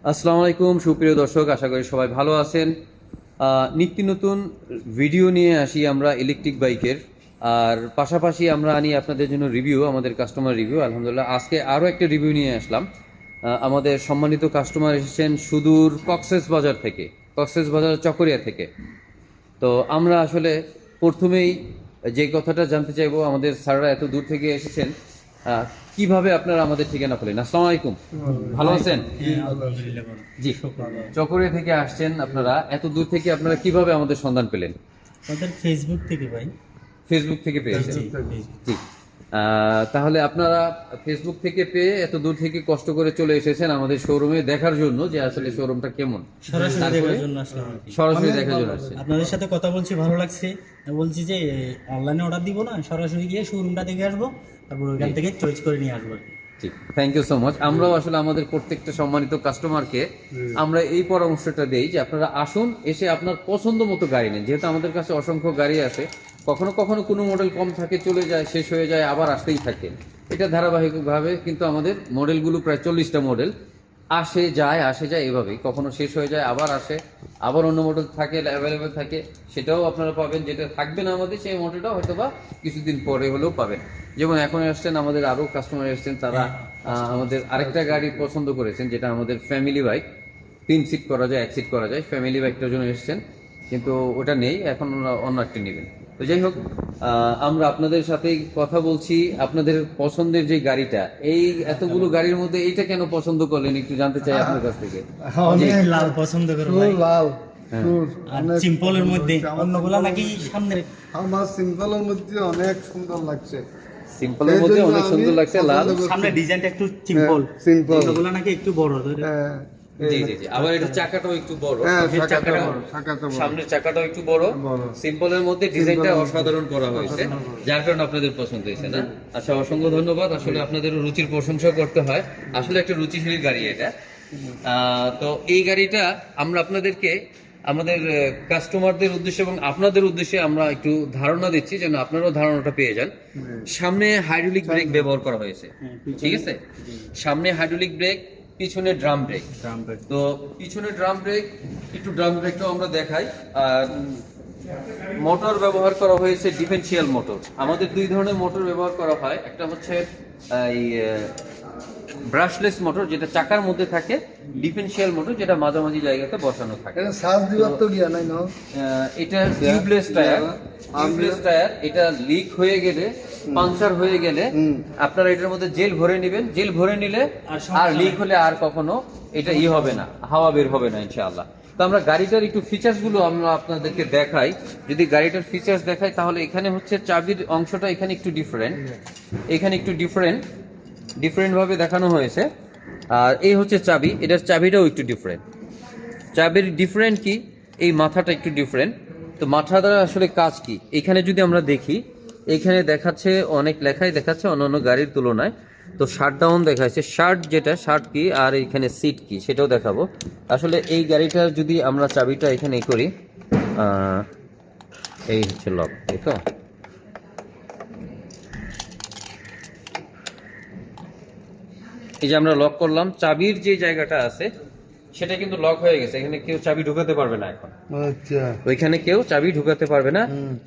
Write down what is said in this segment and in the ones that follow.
আসসালামু আলাইকুম সুপ্রিয় দর্শক, আশা করি সবাই ভালো আছেন। নিত্য নতুন ভিডিও নিয়ে আসি আমরা ইলেকট্রিক বাইকের, আর পাশাপাশি আমরা আনি আপনাদের জন্য রিভিউ, আমাদের কাস্টমার রিভিউ। আলহামদুলিল্লাহ আজকে আরও একটা রিভিউ নিয়ে আসলাম। আমাদের সম্মানিত কাস্টমার এসেছেন সুদূর কক্সেস বাজার চকরিয়া থেকে। তো আমরা আসলে প্রথমেই যে কথাটা জানতে চাইবো, আমাদের স্যাররা এত দূর থেকে এসেছেন, কিভাবে আপনারা আমাদের ঠিকানা পেলেন? আসসালামু আলাইকুম, ভালো আছেন? জি, চকরিয়া থেকে আসছেন আপনারা, এত দূর থেকে আপনারা কিভাবে আমাদের সন্ধান পেলেন? আমাদের ফেসবুক থেকে ভাই। ফেসবুক থেকে পেয়েছেন? জি। জি। তাহলে আপনারা ফেসবুক থেকে পেয়ে এত দূর থেকে কষ্ট করে চলে এসেছেন আমাদের শোরুমে দেখার জন্য যে আসলে শোরুমটা কেমন। সরাসরি তারপরে দেখার জন্য আসলাম আর কি। সরাসরি দেখার জন্য আসছেন। আপনাদের সাথে কথা বলছি, ভালো লাগছে। আমি বলছি যে অনলাইনে অর্ডার দিব না, সরাসরি গিয়ে শোরুমটা দেখে আসবো, তারপর ওইখান থেকে চয়েস করে নিয়ে আসবো আর কি। জি, থ্যাংক ইউ সো মাচ। আমরাও আসলে আমাদের প্রত্যেকটা সম্মানিত কাস্টমারকে আমরা এই পরামর্শটা দেই যে আপনারা আসুন, এসে আপনার পছন্দ মতো গাড়ি নেন। যেহেতু আমাদের কাছে অসংখ্য গাড়ি আছে, কখনো কখনো কোনো মডেল কম থাকে, চলে যায়, শেষ হয়ে যায়, আবার আসতেই থাকে। এটা ধারাবাহিকভাবে, কিন্তু আমাদের মডেলগুলো প্রায় 40টা মডেল আসে যায় এভাবেই, কখনো শেষ হয়ে যায়, আবার আসে, আবার অন্য মডেল থাকে, অ্যাভেলেবেল থাকে, সেটাও আপনারা পাবেন। যেটা থাকবে না আমাদের, সেই মডেলটাও হয়তো বা কিছুদিন পরে হলেও পাবেন। যেমন এখন আসছেন আমাদের আরও কাস্টমার এসছেন, তারা আমাদের আরেকটা গাড়ি পছন্দ করেছেন, যেটা আমাদের ফ্যামিলি বাইক, 3 সিট করা যায়, 1 সিট করা যায়, ফ্যামিলি বাইকটার জন্য এসছেন, কিন্তু ওটা নেই এখন, ওরা অন্য একটা নেবেন। তো যাই হোক, আমরা আপনাদের সাথেই কথা বলছি। আপনাদের পছন্দের যে গাড়িটা, এই এতগুলো গাড়ির মধ্যে এইটা কেন পছন্দ করলেন একটু জানতে চাই আপনার কাছ থেকে। অনেক লাল পছন্দ করে ভাই। লাল হ্যাঁ। আর সিম্পলের মধ্যে অন্যগুলা নাকি সামনের আমার সিম্পলের মধ্যে অনেক সুন্দর লাগছে। সিম্পলের মধ্যে অনেক সুন্দর লাগছে, লাল। সামনে ডিজাইনটা একটু সিম্পল, সিম্পল। অন্যগুলা নাকি একটু বড়। জি জি জি, আবার এটা চাকাটাও একটু বড়, হ্যাঁ, সামনের চাকাটা বড়, চাকাটা বড়। সামনের চাকাটাও একটু বড়। বড়। সিম্পলের মধ্যে ডিজাইনটা অসাধারণ করা হয়েছে, যার কারণে আপনাদের পছন্দ হয়েছে না? আচ্ছা, অসংখ্য ধন্যবাদ। আসলে আপনাদের রুচির প্রশংসা করতে হয়, আসলে একটা রুচিশীল গাড়ি এটা। তো এই গাড়িটা আমরা আপনাদেরকে, আমাদের কাস্টমারদের উদ্দেশ্যে এবং আপনাদের উদ্দেশ্যে আমরা একটু ধারণা দিচ্ছি, যেন আপনারাও ধারণাটা পেয়ে যান। সামনে হাইড্রোলিক ব্রেক ব্যবহার করা হয়েছে, ঠিক আছে? সামনে হাইড্রোলিক ব্রেক, পিছনে ড্রাম ব্রেক। তো পিছনে ড্রাম ব্রেক, একটু ড্রাম ব্রেকটাও আমরা দেখাই। আর মোটর ব্যবহার করা হয়েছে ডিফারেন্সিয়াল মোটর। আমাদের 2 ধরনের মোটর ব্যবহার করা হয়, একটা হচ্ছে এই ব্রাশলেস মোটর, যেটা চাকার মধ্যে থাকে, ডিফারেন্সিয়াল মোটর, যেটা মাঝামাঝি জায়গাতে বসানো থাকে। এটা শ্বাস দিবার তো গিয়া নাই না। এটা টিউবলেস টায়ার, এটা লিক হয়ে গেলে, পাংচার হয়ে গেলে আপনারা এটার মধ্যে জেল ভরে নেবেন। জেল ভরে নিলে আর লিক হলে আর কখনো এটা হবে না, হাওয়া বের হবে না ইনশাআল্লাহ। তো আমরা গাড়িটার একটু ফিচার্স গুলো আমরা আপনাদেরকে দেখাই। যদি গাড়িটার ফিচার্স দেখাই, তাহলে এখানে হচ্ছে চাবির অংশটা এখানে একটু ডিফারেন্ট ভাবে দেখানো হয়েছে। আর এই হচ্ছে চাবি, এটার চাবিটাও একটু ডিফারেন্ট। চাবির ডিফারেন্ট কি, এই মাথাটা একটু ডিফারেন্ট। তো মাথা দ্বারা আসলে কাজ কি, এখানে যদি আমরা দেখি, এখানে দেখাচ্ছে অনেক লেখাই দেখাচ্ছে অন্যান্য গাড়ির তুলনায়। তো শাট ডাউন দেখাচ্ছে, শার্ট কি, আর এখানে সিট কি সেটাও দেখাবো। আসলে এই গাড়িটার যদি আমরা চাবিটা এখানে করি, এই হচ্ছে লক, এই তো। এই যে আমরা লক করলাম, চাবির যে জায়গাটা আছে সেটা কিন্তু লক হয়ে গেছে, এখানে কেউ চাবি ঢুকাতে পারবে না এখন। আচ্ছা, ওইখানে কেউ চাবি ঢুকাতে পারবে না,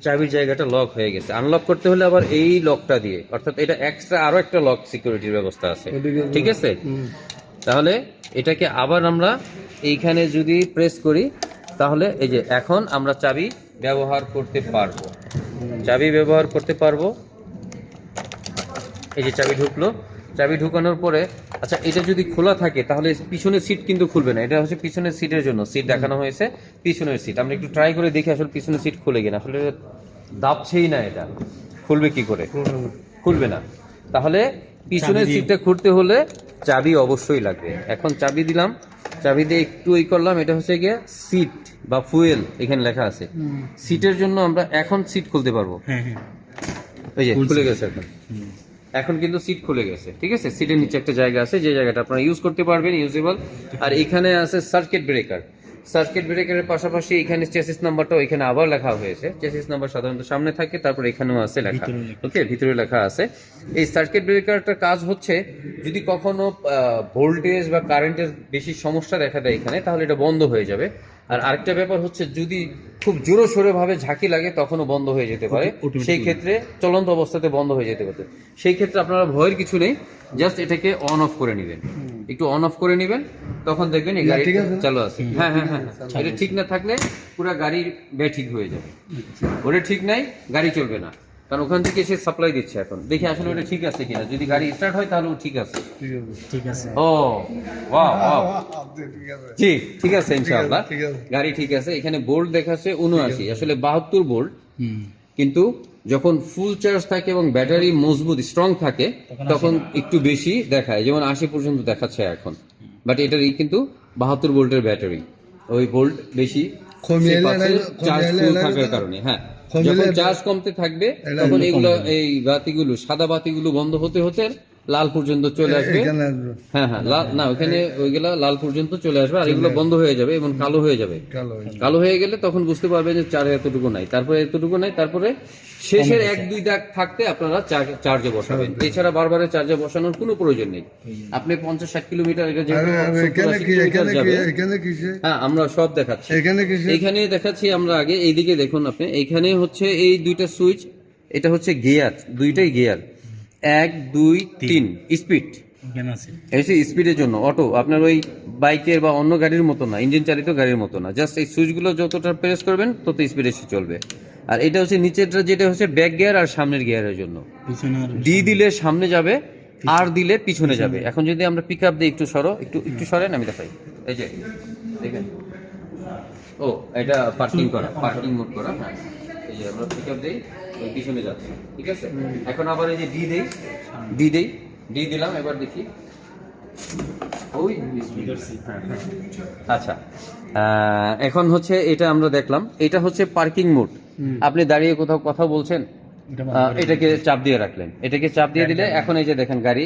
চাবির জায়গাটা লক হয়ে গেছে। আনলক করতে হলে আবার এই লকটা দিয়ে, অর্থাৎ এটা এক্সট্রা আরো একটা লক সিকিউরিটির ব্যবস্থা আছে, ঠিক আছে? তাহলে এটাকে আবার আমরা এইখানে যদি প্রেস করি, তাহলে এই যে এখন আমরা চাবি ব্যবহার করতে পারবো। এই যে চাবি ঢুকলো, চাবি ঢুকানোর পরে, আচ্ছা, এটা যদি খোলা থাকে তাহলে পিছনের সিট কিন্তু খুলবে না। এটা হচ্ছে পিছনের সিটের জন্য সিট দেখানো হয়েছে, পিছনের সিট। আমরা একটু ট্রাই করে দেখি আসলে পিছনের সিট খুলে কিনা। আসলে দাবছেই না, এটা খুলবে কি করে? খুলবে না। তাহলে পিছনের সিটটা খুলতে হলে চাবি অবশ্যই লাগবে। এখন চাবি দিলাম, চাবি দিয়ে একটু করলাম, এটা হচ্ছে গিয়ে সিট বা ফুয়েল, এখানে লেখা আছে। সিটের জন্য আমরা এখন সিট খুলতে পারবো। এই যে খুলে গেছে এখন কিন্তু সিট খুলে গেছে, ঠিক আছে? সিটের নিচে একটা জায়গা আছে, যে জায়গাটা আপনারা ইউজ করতে পারবেন, ইউজেবল। আর এখানে আছে সার্কিট ব্রেকার। সার্কিট ব্রেকারের পাশাপাশি এখানে চেসিস নাম্বারটাও এখানে আবার লেখা হয়েছে। চেসিস নাম্বার সাধারণত সামনে থাকে, তারপর এখানেও আছে লেখা, ওকে, ভিতরে লেখা আছে। এই সার্কিট ব্রেকারটার কাজ হচ্ছে যদি কখনো ভোল্টেজ বা কারেন্টের বেশি সমস্যা দেখা দেয় এখানে, তাহলে এটা বন্ধ হয়ে যাবে। আর আরেকটা ব্যাপার হচ্ছে যদি খুব জোরে সোরে ভাবে ঝাঁকি লাগে তখনও বন্ধ হয়ে যেতে পারে, সেই ক্ষেত্রে চলন্ত অবস্থাতে বন্ধ হয়ে যেতে পারে। সেই ক্ষেত্রে আপনারা ভয়ের কিছু নেই, জাস্ট এটাকে অন অফ করে নেবেন, একটু অন অফ করে নেবেন, তখন দেখবেন এই গাড়ি চালু আছে। হ্যাঁ হ্যাঁ হ্যাঁ, এটা ঠিক না থাকলে পুরো গাড়ির ঠিক হয়ে যাবে। ওটা ঠিক নাই, গাড়ি চলবে না, কারণ ওখান থেকে সে সাপ্লাই দিচ্ছে। এখন দেখি আসলে ওটা ঠিক আছে কিনা, যদি গাড়ি স্টার্ট হয় তাহলে ঠিক আছে। ঠিক আছে। ও ওয়াও ওয়াও, ঠিক আছে। জি ঠিক আছে ইনশাআল্লাহ, ঠিক আছে। গাড়ি ঠিক আছে। এখানে বোল্ট দেখাচ্ছে 79, আসলে 72 বোল্ট, হুম। কিন্তু যখন ফুল চার্জ থাকে এবং ব্যাটারি মজবুত স্ট্রং থাকে তখন একটু বেশি দেখায়, যেমন 80 পর্যন্ত দেখাচ্ছে এখন। বাট এটারই কিন্তু 72 ভোল্টের ব্যাটারি, ওই ভোল্ট বেশি কমিয়ে এলে চার্জ কমিয়ে ফুল এলে থাকার কারণে। হ্যাঁ, কমিয়ে যখন এলে- চার্জ কমতে থাকবে তখন এগুলো, এই বাতিগুলো, সাদা বাতিগুলো বন্ধ হতে হতে লাল পর্যন্ত চলে আসবে। এখানে আসবে। হ্যাঁ হ্যাঁ, লাল না, ওখানে ওইগুলা লাল পর্যন্ত চলে আসবে, আর এগুলো বন্ধ হয়ে যাবে এবং কালো হয়ে যাবে। কালো হয়ে কালো হয়ে গেলে তখন বুঝতে পারবেন যে চার্জ এতটুকু নাই, তারপরে এতটুকু নাই, তারপরে শেষের 1-2 দাগ থাকতে আপনারা চার্জে বসাবেন। এছাড়া বারবার চার্জে বসানোর কোনো প্রয়োজন নেই। আপনি 50-60 কিলোমিটার, এটা যেহেতু আর 70-80 এখানে কি কিলোমিটার এখানে কি যাবে। এখানে কিসে হ্যাঁ, আমরা সব দেখাচ্ছি। এখানে কিসে এখানে দেখাচ্ছি আমরা আগে, এইদিকে দেখুন আপনি, এইখানে হচ্ছে এই দুইটা সুইচ, এটা হচ্ছে গিয়ার, দুইটাই গিয়ার, 1 2 3 স্পিড। এখানে আছে। এই স্পিডের জন্য অটো, আপনার ওই বাইকের বা অন্য গাড়ির মতো না, ইঞ্জিন চালিত গাড়ির মতো না, জাস্ট এই সুইচগুলো যতটা প্রেস করবেন তত স্পিডে সে চলবে। আর এটা হচ্ছে নিচেরটা, যেটা হচ্ছে ব্যাক গিয়ার আর সামনের গিয়ারের জন্য। পিছনে আর ডি দিলে সামনে যাবে, আর দিলে পিছনে যাবে। এখন যদি আমরা পিক আপ দিই, একটু সরো, একটু সরেন, আমি দেখাই। এই যে দেখেন, ও এটা পার্কিং করা, পার্কিং মোড করা। হ্যাঁ, এই যে আমরা পিক আপ দিই, ওই পিছনে যাচ্ছে, ঠিক আছে। এখন আবার এই যে ডি দিলাম, এবার দেখি ওই হ্যাঁ, হ্যাঁ। আচ্ছা, এখন হচ্ছে এটা আমরা দেখলাম, এটা হচ্ছে পার্কিং মোড। আপনি দাঁড়িয়ে কোথাও কথা বলছেন, এটা এটাকে চাপ দিয়ে রাখলেন, এটাকে চাপ দিয়ে দিলে এখন এই যে দেখেন গাড়ি